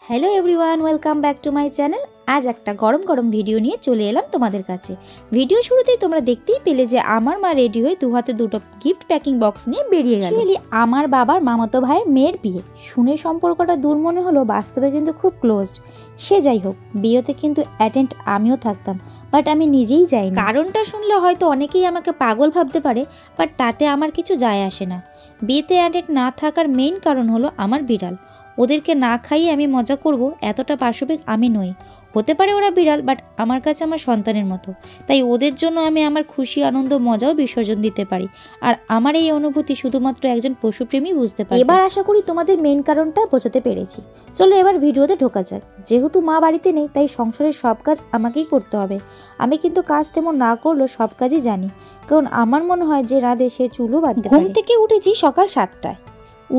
Hello everyone, welcome back to my channel. আজ একটা গরম গরম ভিডিও নিয়ে চলে এলাম তোমাদের কাছে। ভিডিও শুরুতেই তোমরা দেখতেই পেলে যে আমার মা রেডি হয়ে দু হাতে দুটো গিফট প্যাকিং বক্স নিয়ে বেরিয়ে গেল। অ্যাকচুয়ালি আমার বাবার মামাতো ভাইয়ের মেয়ের বিয়ে শুনে সম্পর্কটা দূর মনে হলো, বাস্তবে কিন্তু খুব ক্লোজড। সে যাই হোক, বিয়েতে কিন্তু অ্যাটেন্ড আমিও থাকতাম, বাট আমি নিজেই যাই। কারণটা শুনলে হয়তো অনেকেই আমাকে পাগল ভাবতে পারে, বাট তাতে আমার কিছু যায় আসে না। বিয়েতে অ্যাটেন্ড না থাকার মেইন কারণ হলো আমার বিড়াল। ওদেরকে না খাইয়ে আমি মজা করব এতটা পাশবিক আমি নই। হতে পারে ওরা বিড়াল, বাট আমার কাছে আমার সন্তানের মতো। তাই ওদের জন্য আমি আমার খুশি আনন্দ মজাও বিসর্জন দিতে পারি। আর আমার এই অনুভূতি শুধুমাত্র একজন পশুপ্রেমী বুঝতে পারে। এবার আশা করি তোমাদের মেইন কারণটা বোঝাতে পেরেছি। চলো এবার ভিডিওতে ঢোকা যাক। যেহেতু মা বাড়িতে নেই, তাই সংসারের সব কাজ আমাকেই করতে হবে। আমি কিন্তু কাজ তেমন না করলেও সব কাজই জানি, কারণ আমার মনে হয় যে রাধে সে চুলও বাঁধতে পারে। ঘুম থেকে উঠেছি সকাল 7টায়।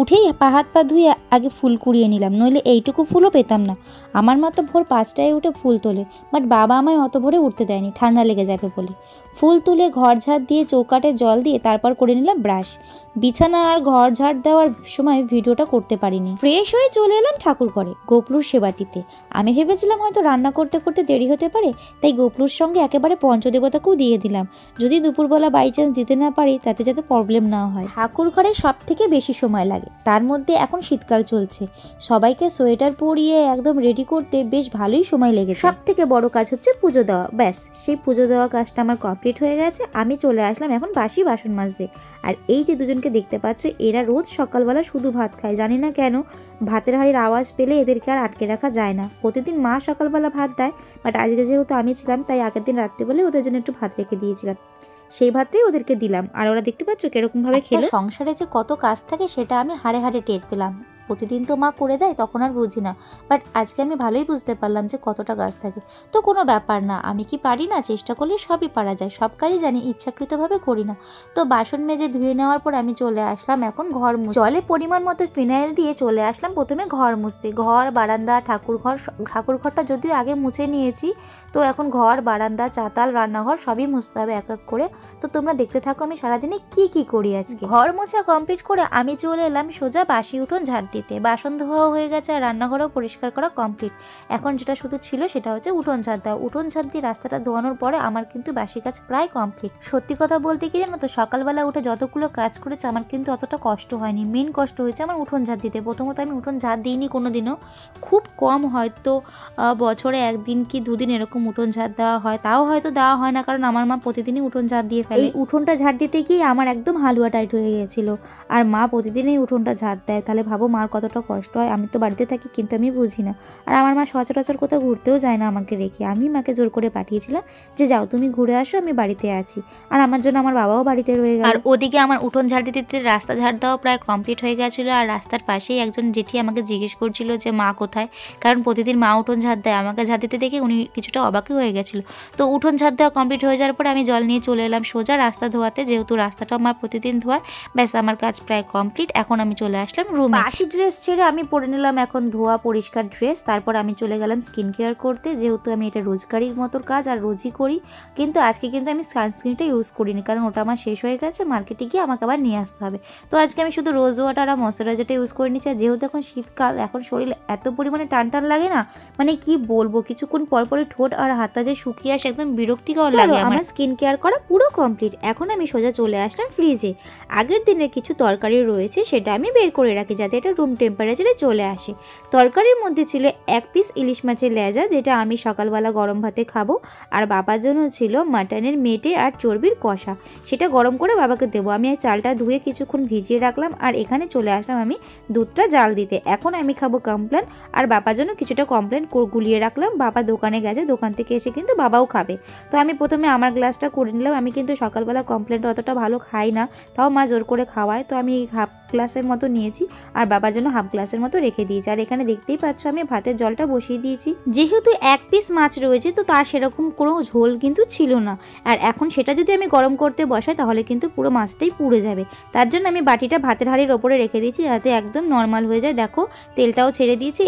উঠেই হাত পা ধুয়ে আগে ফুল কুড়িয়ে নিলাম, নইলে এইটুকু ফুলও পেতাম না। আমার মা তো ভোর 5টায় উঠে ফুল তোলে, বাট বাবা আমায় অত ভোরে উঠতে দেয়নি, ঠান্ডা লেগে যাবে বলে। ফুল তুলে ঘর ঝাড় দিয়ে চৌকাটে জল দিয়ে তারপর করে নিলাম ব্রাশ। বিছানা আর ঘর ঝাড় দেওয়ার সময় ভিডিওটা করতে পারিনি। ফ্রেশ হয়ে চলে এলাম ঠাকুর ঘরে গোপলুর সেবা দিতে। আমি ভেবেছিলাম হয়তো রান্না করতে করতে দেরি হতে পারে, তাই গোপলুর সঙ্গে একেবারে পঞ্চদেবতাকেও দিয়ে দিলাম। যদি দুপুরবেলা বাই চান্স দিতে না পারি, তাতে যাতে প্রবলেম না হয়। ঠাকুর ঘরে সব থেকে বেশি সময় লাগে, তার মধ্যে এখন শীতকাল চলছে। সবাইকে সোয়েটার পরিয়ে একদম রেডি করতে বেশ ভালোই সময় লেগেছে। সব থেকে বড় কাজ হচ্ছে পুজো দেওয়া। ব্যাস, সেই পুজো দেওয়া কাজটা আমার কমপ্লিট হয়ে গেছে। আমি চলে আসলাম এখন বাসি বাসন মাজতে। আর এই যে দুজনকে দেখতে পাচ্ছ, এরা রোজ সকালবেলা শুধু ভাত খায়। জানি না কেন, ভাতের হাঁড়ির আওয়াজ পেলে এদেরকে আর আটকে রাখা যায় না। প্রতিদিন মা সকালবেলা ভাত দেয়, বাট আজকে যেহেতু আমি ছিলাম, তাই আগের দিন রাত্রিবেলা ওদের জন্য একটু ভাত রেখে দিয়েছিলাম। সেই ভাতটাই ওদেরকে দিলাম। আর ওরা দেখতে পাচ্ছ কিরকম ভাবে খেলো। সংসারে যে কত কাজ থাকে সেটা আমি হাড়ে হাড়ে টের পেলাম। প্রতিদিন তো মা করে দেয়, তখন আর বুঝি না, বাট আজকে আমি ভালোই বুঝতে পারলাম যে কতটা কাজ থাকে। তো কোনো ব্যাপার না, আমি কি পারি না? চেষ্টা করলে সবই পারা যায়। সব কাজই জানি, ইচ্ছাকৃতভাবে করি না। তো বাসন মেজে ধুয়ে নেওয়ার পর আমি চলে আসলাম এখন ঘর মুছতে। জলে পরিমাণ মতো ফিনাইল দিয়ে চলে আসলাম প্রথমে ঘর মুছতে। ঘর, বারান্দা, ঠাকুরঘরটা যদিও আগে মুছে নিয়েছি, তো এখন ঘর, বারান্দা, চাতাল, রান্নাঘর সবই মুছতে হবে এক এক করে। তো তোমরা দেখতে থাকো আমি সারাদিনে কি করি আজকে। ঘর মোছা কমপ্লিট করে আমি চলে এলাম সোজা বাসি উঠোন ঝাড় দিতে। বাসন ধোয়া হয়ে গেছে আর রান্নাঘরও পরিষ্কার করা কমপ্লিট। এখন যেটা শুধু ছিল সেটা হচ্ছে উঠোন ঝাড় দেওয়া। উঠোন ঝাড় দিয়ে রাস্তাটা ধোয়ানোর পরে আমার কিন্তু বাসি কাজ প্রায় কমপ্লিট। সত্যি কথা বলতে কি জানো তো, সকালবেলা উঠে যতগুলো কাজ করেছে আমার কিন্তু অতটা কষ্ট হয়নি। মেন কষ্ট হয়েছে আমার উঠোন ঝাড় দিতে। প্রথমত আমি উঠোন ঝাড় দিইনি কোনোদিনও, খুব কম, হয়তো বছরে 1 দিন কি 2 দিন এরকম উঠোন ঝাড় দেওয়া হয়, তাও হয়তো দেওয়া হয় না, কারণ আমার মা প্রতিদিনই উঠোন ঝাড় দিয়ে ফেলে। এই উঠোনটা ঝাড় দিতে গিয়ে আমার একদম হালুয়া টাইট হয়ে গেছিল। আর মা প্রতিদিনই উঠোনটা ঝাড় দেয়, তাহলে ভাবো মার কতটা কষ্ট হয়। আমি তো বাড়িতে থাকি, কিন্তু আমি বুঝি না। আর আমার মা সচরাচর কোথাও ঘুরতেও যায় না আমাকে রেখে। আমি মাকে জোর করে পাঠিয়েছিলাম যে যাও তুমি ঘুরে আসো, আমি বাড়িতে আছি। আর আমার জন্য আমার বাবাও বাড়িতে রয়ে গেল। আর ওদিকে আমার উঠোন ঝাড় দিতে দিতে রাস্তা ঝাড় দেওয়া প্রায় কমপ্লিট হয়ে গেছিলো। আর রাস্তার পাশেই একজন জেঠি আমাকে জিজ্ঞেস করছিল যে মা কোথায়, কারণ প্রতিদিন মা উঠোন ঝাড় দেয়। আমাকে ঝাড় দিতে দেখে উনি কিছুটা অবাকই হয়ে গেছিলো। তো উঠোন ঝাড় দেওয়া কমপ্লিট হয়ে যাওয়ার পরে আমি জল নিয়ে চলে এলাম সোজা রাস্তা ধোয়াতে, যেহেতু রাস্তাটাও আমার প্রতিদিন ধোয়া। ব্যাস, আমার কাজ প্রায় কমপ্লিট। এখন আমি চলে আসলাম রুমে। বাসি ড্রেস ছেড়ে আমি পরে নিলাম এখন ধোয়া পরিষ্কার ড্রেস। তারপর আমি চলে গেলাম স্কিন কেয়ার করতে, যেহেতু আমি এটা রোজগারির মতো কাজ আর রোজই করি। কিন্তু আজকে কিন্তু আমি সানস্ক্রিনটা ইউজ করিনি, কারণ ওটা আমার শেষ হয়ে গেছে। মার্কেটে গিয়ে আমাকে আবার নিয়ে আসতে হবে। তো আজকে আমি শুধু রোজ ওয়াটার আর ময়শ্চারাইজারটা ইউজ করে নিচ্ছি। আর যেহেতু এখন শীতকাল, এখন শরীর এত পরিমাণে টান লাগে না, মানে কি বলবো, কিছুক্ষণ পরপরই ঠোঁট আর হাতটা যে শুকিয়ে আসে, একদম বিরক্তিকর লাগে। আমার স্কিন কেয়ার করা পুরো কমপ্লিট। এখন আমি সোজা চলে আসলাম ফ্রিজে। আগের দিনের কিছু তরকারি রয়েছে, সেটা আমি বের করে রাখি যাতে এটা রুম টেম্পারেচারে চলে আসে। তরকারির মধ্যে ছিল 1 পিস ইলিশ মাছের লেজা, যেটা আমি সকালবেলা গরম ভাতে খাবো। আর বাবার জন্য ছিল মাটনের মেটে আর চর্বির কষা, সেটা গরম করে বাবাকে দেবো। আমি এই চালটা ধুয়ে কিছুক্ষণ ভিজিয়ে রাখলাম। আর এখানে চলে আসলাম আমি দুধটা জাল দিতে। এখন আমি খাবো কমপ্লেন, আর বাবার জন্য কিছুটা কমপ্লেন গুলিয়ে রাখলাম। বাবা দোকানে গেছে, দোকান থেকে এসে কিন্তু বাবাও খাবে। তো আমি প্রথমে আমার গ্লাসটা করে নিলাম। আমি কিন্তু সকালবেলা কমপ্লেনটা অতটা ভালো খাই না, তাও মা জোর করে খাওয়ায়। তো আমি হাফ গ্লাসের মতো নিয়েছি, আর বাবার জন্য হাফ গ্লাসের মতো রেখে দিয়েছি। আর এখানে দেখতেই পাচ্ছ আমি ভাতের জলটা বসিয়ে দিয়েছি। যেহেতু 1 পিস মাছ রয়েছে, তো তার সেরকম কোনো ঝোল কিন্তু ছিল না। আর এখন সেটা যদি আমি গরম করতে বসাই, তাহলে কিন্তু পুরো মাছটাই পুড়ে যাবে। তার জন্য আমি বাটিটা ভাতের হাঁড়ির ওপরে রেখে দিয়েছি, যাতে একদম নর্মাল হয়ে যায়। দেখো তেলটাও ছেড়ে দিয়েছি।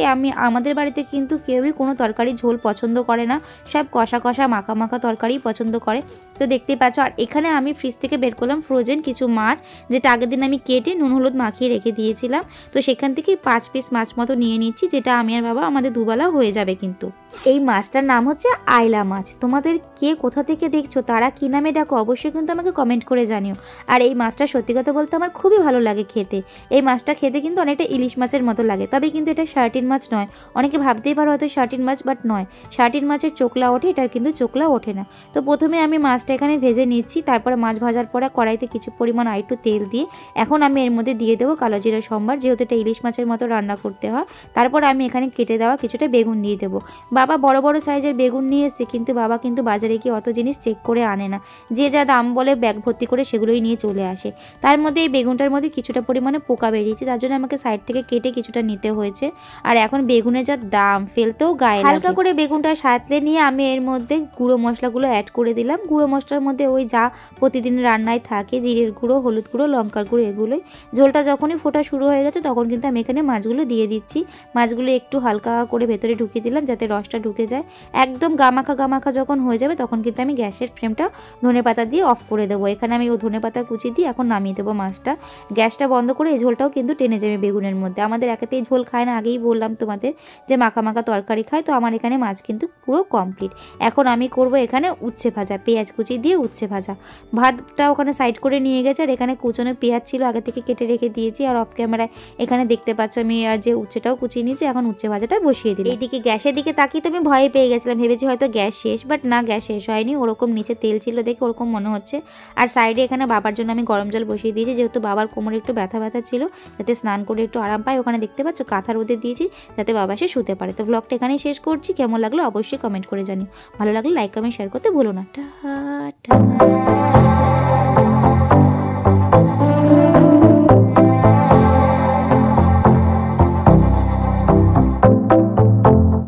আমাদের বাড়িতে কিন্তু কেউই কোনো তরকারি ঝোল পছন্দ করে না, সব কষা কষা মাখা মাখা তরকারি পছন্দ করে। তো দেখতেই পাচ্ছ। আর এখানে আমি ফ্রিজ থেকে বের করলাম ফ্রোজেন কিছু মাছ, যেটা আগের দিন আমি কেটে নুন হলুদ মাখিয়ে রেখে দিয়েছিলাম। তো সেখান থেকে 5 পিস মাছ মতো নিয়ে নিচ্ছি, যেটা আমি আর বাবা আমাদের দুবেলা হয়ে যাবে। কিন্তু এই মাছটার নাম হচ্ছে আইলা মাছ। তোমাদের কে কোথা থেকে দেখছো, তারা কী নামে ডাকো অবশ্যই কিন্তু আমাকে কমেন্ট করে জানিও। আর এই মাছটা সত্যি কথা বলতে আমার খুবই ভালো লাগে খেতে। এই মাছটা খেতে কিন্তু অনেকটা ইলিশ মাছের মতো লাগে, তবে কিন্তু এটা শার্টিন মাছ নয়। অনেকে ভাবতেই পারো হয়তো শার্টিন মাছ, বাট নয়। শার্টিন মাছের চোকলা ওঠে, এটার কিন্তু চোকলা ওঠে না। তো প্রথমে আমি মাছটা এখানে ভেজে নিচ্ছি, তারপরে মাছ ভাজার পরে কড়াইতে কিছু পরিমাণ আরেকটু তেল দিয়ে এখন আমি এর মধ্যে দিয়ে দেবো কালো জিরা সম্বার, যেহেতু এটা ইলিশ মাছের মতো রান্না করতে হয়। তারপর আমি এখানে কেটে দেওয়া কিছুটা বেগুন দিয়ে দেবো। বাবা বড় বড় সাইজের বেগুন নিয়ে এসে, কিন্তু বাবা কিন্তু বাজারে গিয়ে অত জিনিস চেক করে আনে না, যে যা দাম বলে ব্যাগ ভর্তি করে সেগুলোই নিয়ে চলে আসে। তার মধ্যে এই বেগুনটার মধ্যে কিছুটা পরিমাণে পোকা বেরিয়েছে, তার জন্য আমাকে সাইড থেকে কেটে কিছুটা নিতে হয়েছে। আর এখন বেগুনের যা দাম, ফেলতেও গায়ে লাগে। হালকা করে বেগুনটা সাঁতলে নিয়ে আমি এর মধ্যে গুঁড়ো মশলাগুলো অ্যাড করে দিলাম। গুঁড়ো মশলার মধ্যে ওই যা প্রতিদিন রান্নায় থাকে, জিরের গুঁড়ো, হলুদ গুঁড়ো, লঙ্কার গুঁড়ো, এগুলোই। ঝোলটা যখনই ফোটা শুরু হয়ে গেছে তখন কিন্তু আমি এখানে মাছগুলো দিয়ে দিচ্ছি। মাছগুলো একটু হালকা করে ভেতরে ঢুকিয়ে দিলাম যাতে রসটা ঢুকে যায়। একদম গামাখা গামাখা যখন হয়ে যাবে তখন কিন্তু আমি গ্যাসের ফ্লেমটা ধনেপাতা দিয়ে অফ করে দেবো। এখানে আমি ও ধনেপাতা কুচি দিয়ে এখন নামিয়ে দেবো মাছটা। গ্যাসটা বন্ধ করে এই ঝোলটাও কিন্তু টেনে যাবে বেগুনের মধ্যে। আমাদের একেতেই ঝোল খায় না, আগেই বললাম তোমাদের যে মাখা মাখা তরকারি খায়। তো আমার এখানে মাছ কিন্তু পুরো কমপ্লিট। এখন আমি করব এখানে উচ্ছে ভাজা, পেঁয়াজ কুচি দিয়ে উচ্ছে ভাজা। ভাতটা ওখানে সাইড করে নিয়ে গেছে, আর এখানে কুচনো পেঁয়াজ ছিল আগে থেকে কেটে রেখে দিয়েছি। আর অফ ক্যামেরায় এখানে দেখতে পাচ্ছ আমি আর যে উচ্ছেটাও কুচিয়ে নিয়েছি। এখন উচ্ছে ভাজাটা বসিয়ে দিই। এইদিকে গ্যাসের দিকে তাকিয়ে তো আমি ভয়ে পেয়ে গেছিলাম, ভেবেছি হয়তো গ্যাস শেষ, বাট না, গ্যাস শেষ হয়নি। ওরকম নিচে তেল ছিল দেখে ওরকম মনে হচ্ছে। আর সাইডে এখানে বাবার জন্য আমি গরম জল বসিয়ে দিয়েছি, যেহেতু বাবার কোমরে একটু ব্যথা ব্যথা ছিল, যাতে স্নান করে একটু আরাম পায়। ওখানে দেখতে পাচ্ছ কাঁথা রোদে দিয়েছি যাতে বাবা সে শুতে পারে। তো ব্লগটা এখানেই শেষ করছি। কেমন লাগলো অবশ্যই কমেন্ট করে জানিও। ভালো লাগলে লাইক কমেন্ট শেয়ার করতে ভুলো না। টাটা।